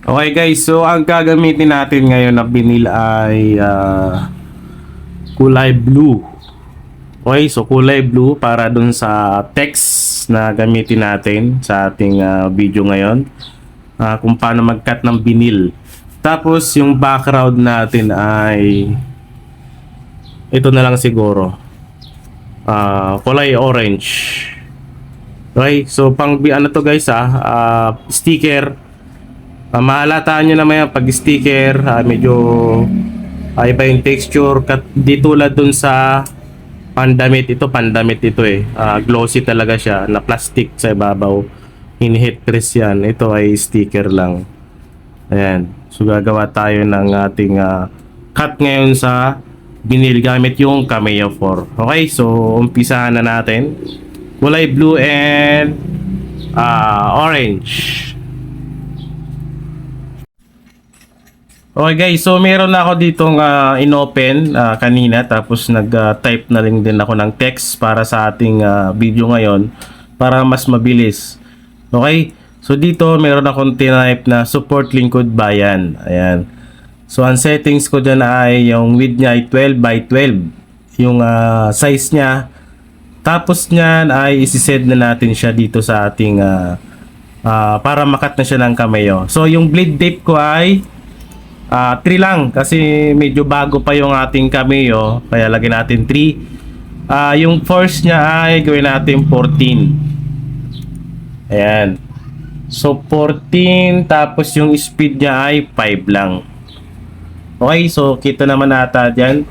Okay guys, so ang gagamitin natin ngayon na binil ay kulay blue. Okay, so kulay blue para dun sa text na gamitin natin sa ating video ngayon. Kung paano mag-cut ng binil. Tapos yung background natin ay ito na lang siguro. Kulay orange. Okay, so ano to guys sticker. Mahalataan nyo naman yan pag sticker, medyo iba yung texture di tulad dun sa pandamit. Pandamit ito glossy talaga siya na plastic sa ibabaw, hinihit press yan. Ito ay sticker lang. Ayan, so gagawa tayo ng ating cut ngayon sa binil gamit yung Cameo 4. Okay, so umpisahan na natin. Kulay blue and orange. Okay guys, so meron na ako ditong inopen kanina, tapos nag-type na rin din ako ng text para sa ating video ngayon para mas mabilis. Okay, so dito meron akong tinype na support lingkod bayan. Ayan, so ang settings ko dyan ay yung width niya ay 12 by 12 yung size niya. Tapos nyan ay isi-set na natin siya dito sa ating para makat na siya ng Cameo. So yung blade depth ko ay 3 lang kasi medyo bago pa yung ating Cameo, kaya lagyan natin 3. Yung force niya ay gawin natin 14. Ayan, so 14, tapos yung speed niya ay 5 lang. Okay, so kita naman nata dyan.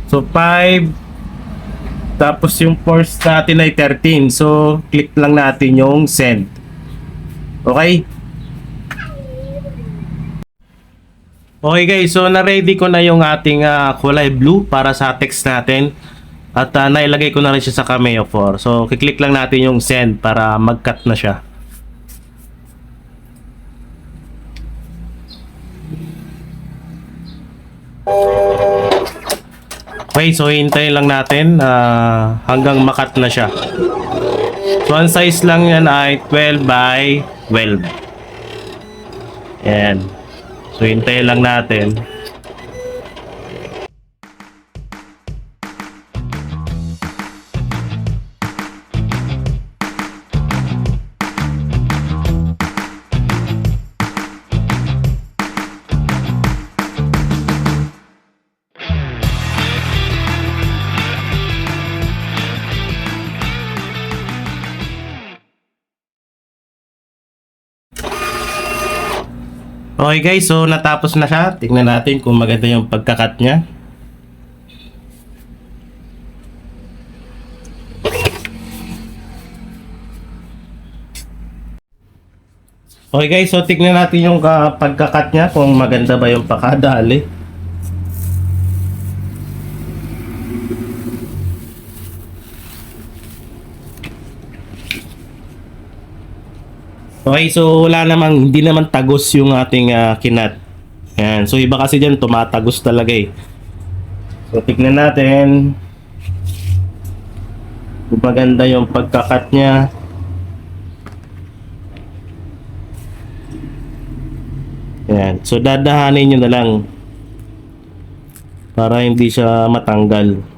So 5, tapos yung force natin ay 13. So click lang natin yung send. Okay. Okay guys, so na-ready ko na yung ating kulay blue para sa text natin. At nailagay ko na rin siya sa Cameo 4. So kiklik lang natin yung send para mag-cut na siya. Okay, so hintayin lang natin hanggang makat na siya. So ang size lang yan ay 12 by 12. Ayan. So hintayin lang natin. Okay guys, so natapos na siya. Tingnan natin kung maganda yung pagkakat niya. Okay guys, so tingnan natin yung pagkakat niya kung maganda ba yung pagkadali. Okay, so hindi naman tagos yung ating kinat. Ayan, so iba kasi dyan tumatagos talaga eh. So tignan natin kung maganda yung pagkakat niya. Ayan, so dadahanin nyo na lang para hindi siya matanggal.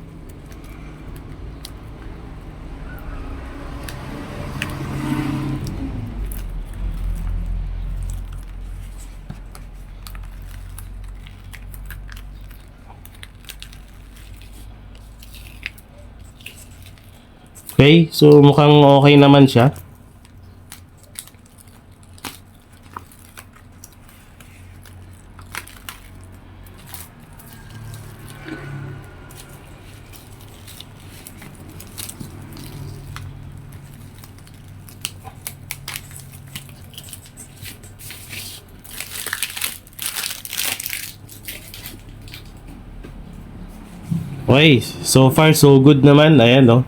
Okay, so mukhang okay naman siya. Okay, so far so good naman. Ayan, no.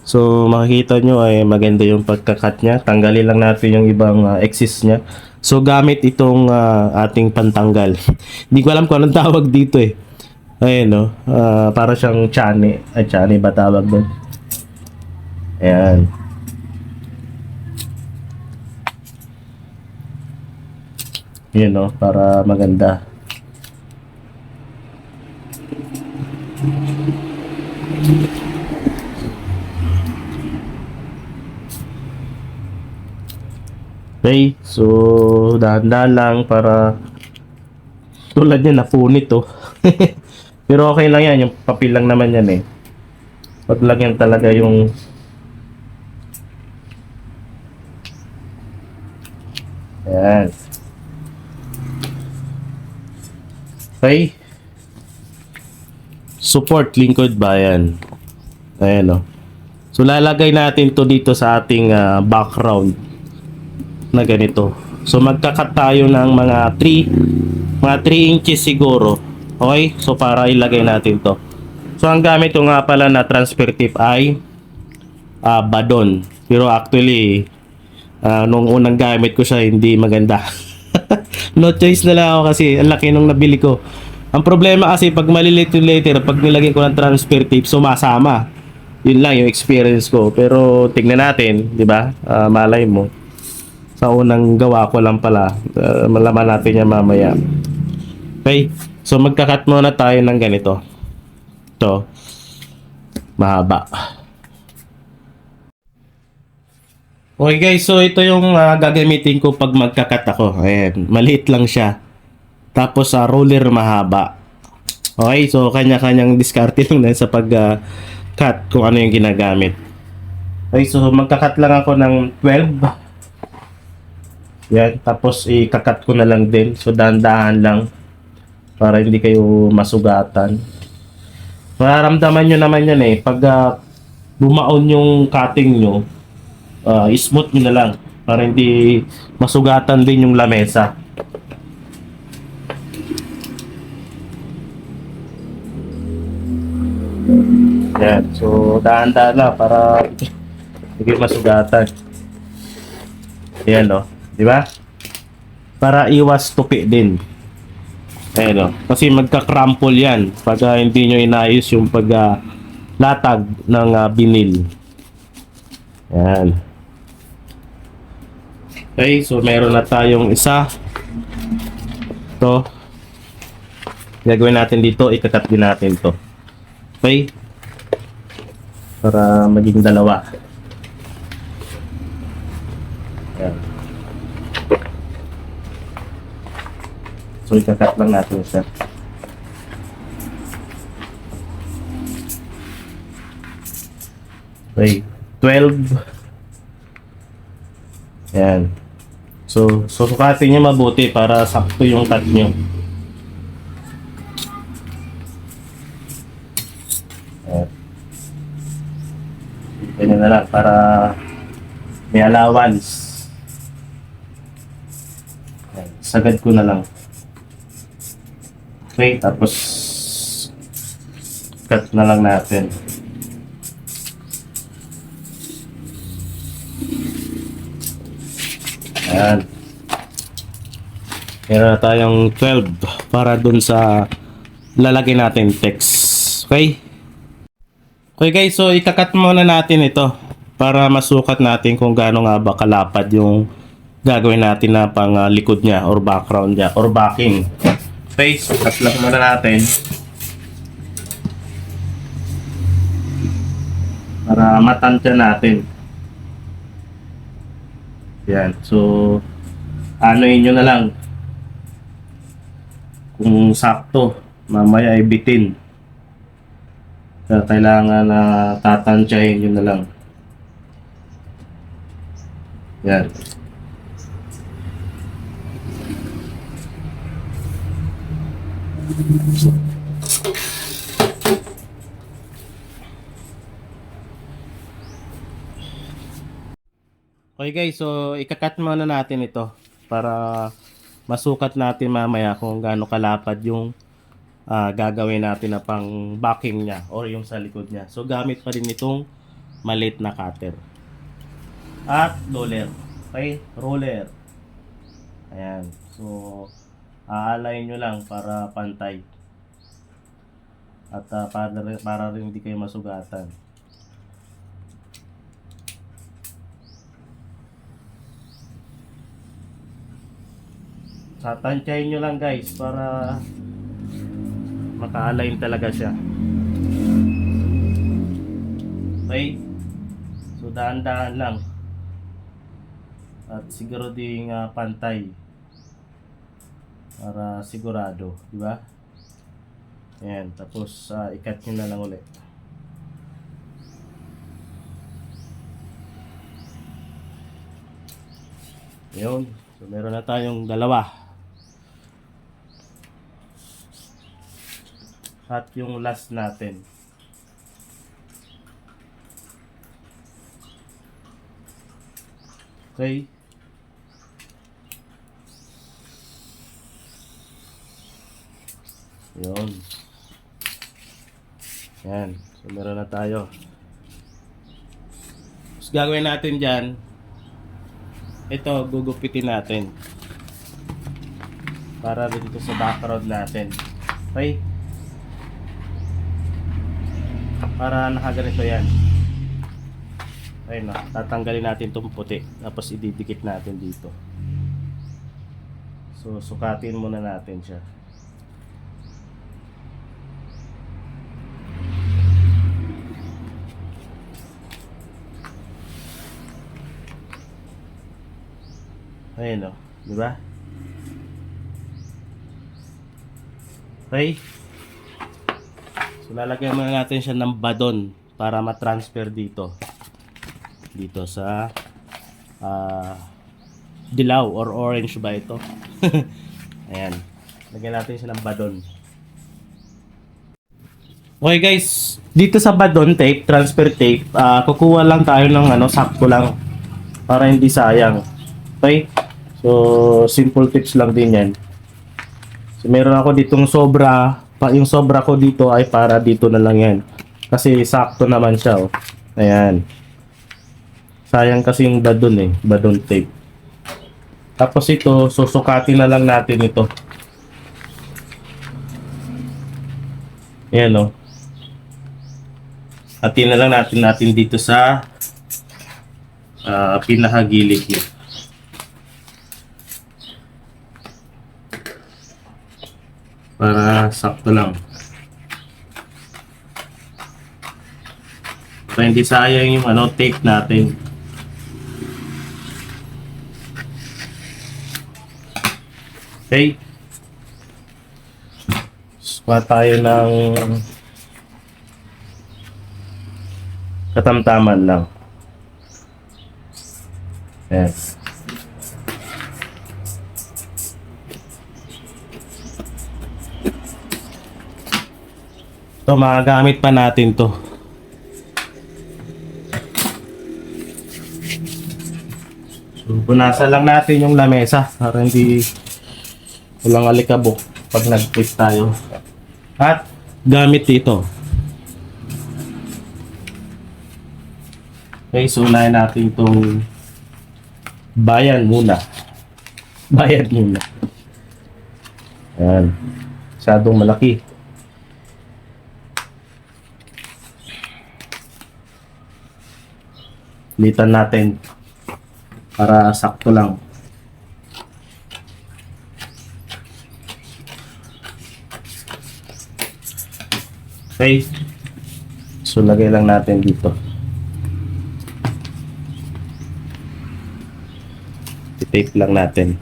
So makikita nyo ay maganda yung pagkakat niya. Tanggalin lang natin yung ibang excess niya. So gamit itong ating pantanggal. Hindi ko alam kung anong tawag dito eh. Ayan, no. Para siyang chane. Ay, chane ba tawag doon? Ayan. Yun, no? Para maganda. Okay, so dahan-dahan lang para tulad yan, napunit to. Pero okay lang yan, yung papel lang naman yan eh. Pag lang yan talaga yung yan. Okay. Support lingkod bayan. Ayan o. So lalagay natin to dito sa ating background na ganito. So magkakat tayo ng mga 3 inches siguro. Okay? So para ilagay natin to. So ang gamit ko nga pala na transfer tip ay badon. Pero actually nung unang gamit ko siya hindi maganda. No choice na lang ako kasi ang laki nung nabili ko. Ang problema kasi pag maliliit yung letter, pag nilagyan ko ng transfer tape, sumasama. Yun lang yung experience ko. Pero tignan natin, di ba? Malay mo. Sa unang gawa ko lang pala. Malaman natin yan mamaya. Okay? So magkakat muna tayo ng ganito. Ito. Mahaba. Okay guys, so ito yung gagamitin ko pag magkakat ako. Ayan, maliit lang siya. Tapos sa roller mahaba. Okay, so kanya-kanyang diskarte lang din sa pag-cut kung ano yung ginagamit. Okay, so magkakat lang ako ng 12. Yan, tapos ikakat ko na lang din. So dahan-dahan lang para hindi kayo masugatan. Mararamdaman nyo naman yan eh. Pag bumaon yung cutting nyo, smooth nyo na lang para hindi masugatan din yung lamesa. Yan. So, dahan-dahan lang para hindi masugatan. Yan, no? Di ba? Para iwas tupi din. Ayan, no? Kasi magka-crumple yan pag hindi nyo inayos yung latag ng binil. Yan. Okay, so meron na tayong isa. Ito. Gagawin natin dito, ikakat din natin to. Okay? Para maging dalawa. Yan. So ikakat lang natin siya. Okay, 12. Yan. So susukatin niyo mabuti para sakto yung cut niyo. Yan. Ganyan na lang para may allowance. Yan. Sagad ko na lang. Okay, tapos cut na lang natin. Ayan. Meron na tayong 12 para dun sa lalagay natin text. Okay? Okay guys, so ikakat muna natin ito para masukat natin kung gaano nga ba kalapad yung gagawin natin na pang likod niya or background niya or backing. Okay, so cut lang muna natin para matansya natin. Yan, so anoin nyo na lang kung sakto, mamaya ay bitin. Kaya kailangan na tatansyahin nyo na lang. Yan. Okay guys, so ikakat muna natin ito para masukat natin mamaya kung gaano kalapad yung gagawin natin na pang backing niya or yung sa likod niya. So gamit pa rin itong maliit na cutter at roller. Okay, roller. Ayan. So aalayin nyo lang para pantay at para rin hindi kayo masugatan. Tatansyahin nyo lang guys para maka-align talaga siya. Okay? So dahan-dahan lang. At siguro ding pantay. Para sigurado, di ba? Ayan, tapos ikat nyo na lang ulit. Yun. So meron na tayong dalawa. At yung last natin. Okay. Yun. Yan. So meron na tayo. Tapos gagawin natin dyan, ito gugupitin natin para dito sa background natin. Okay? Para nakaganito yan. Ayun, no? Tatanggalin natin itong puti, tapos ididikit natin dito. So sukatin muna natin siya. Ayun, no? Di ba? Okay? So lalagyan muna natin siya ng badon para ma-transfer dito. Dito sa dilaw or orange ba ito? Ayan. Lagyan natin siya ng badon. Okay guys, dito sa badon tape, transfer tape, kukuha lang tayo ng sakto lang para hindi sayang. Okay? So, simple tips lang din yan. So, meron ako ditong sobra. Yung sobra ko dito ay para dito na lang yan. Kasi sakto naman siya, oh. Ayan. Sayang kasi yung badon eh. Badon tape. Tapos ito, susukatin na lang natin ito. Ayan, oh. Atin na lang natin dito sa pinakagilid niya. Para sakto lang. Para hindi sayang yung tape natin. Okay. Suka tayo ng katamtaman lang. Ayan. So, magagamit pa natin to. So, punasan lang natin yung lamesa para hindi walang alikabok pag nag-click tayo. At gamit ito. Okay, so unahin natin itong bayan muna. Bayad muna. Ayan. Masyadong malaki. Litan natin para sakto lang. Okay. So lagay lang natin dito. I-tape lang natin.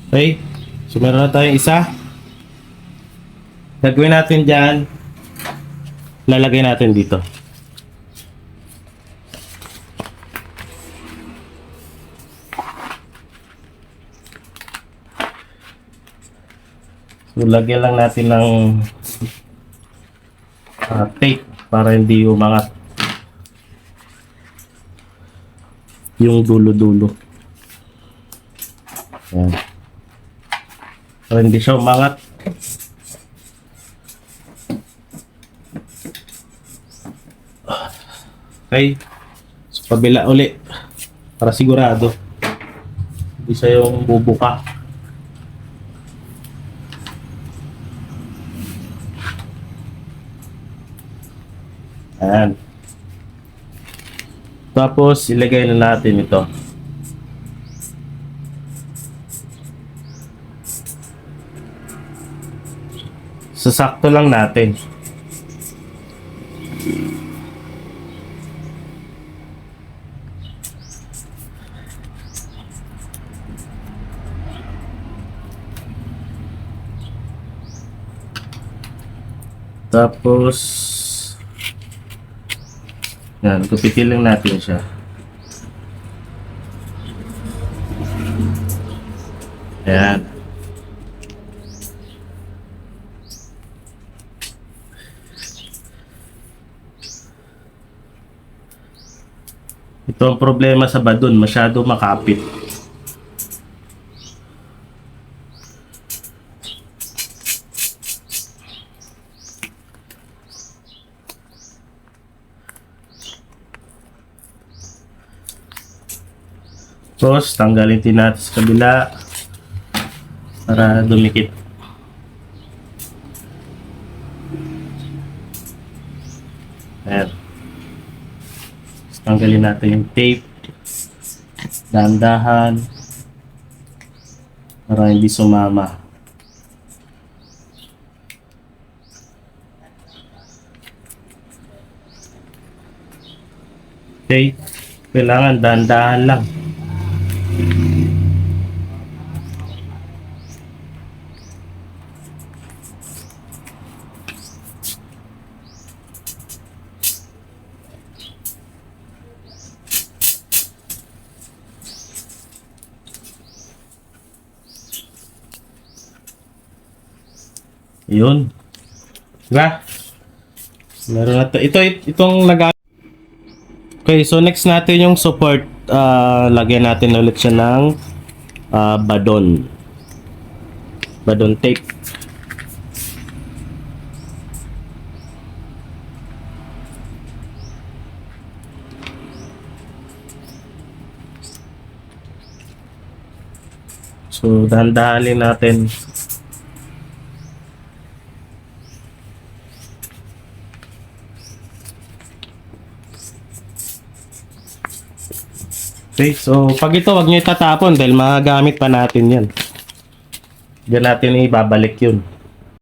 Okay, so meron na tayong isa. Gagawin natin dyan, lalagay natin dito. So lagyan lang natin ng tape. para hindi umangat yung dulo-dulo. Yan. Para hindi siya umangat. Okay. So, kabila uli. Para sigurado. Hindi siya yung bubuka. Ayan. Tapos, ilagay na natin ito. Sasakto lang natin. Tapos, yan, gupitin lang natin siya. Ayan. Ito ang problema sa badon, masyado makapit. Tapos, tanggalin din natin sa kabila para dumikit. Ayan. Tapos, tanggalin natin yung tape. Dahan-dahan para hindi sumama. Okay. Kailangan dahan-dahan lang. Yun. Diba? Meron na to. Itong lagay. Okay, so next natin yung support. Lagyan natin ulit siya ng badon. Badon tape. So, dahan-dahanin natin. Okay, so pag ito wag niyo itatapon dahil magagamit pa natin yan. Diyan natin ibabalik yun.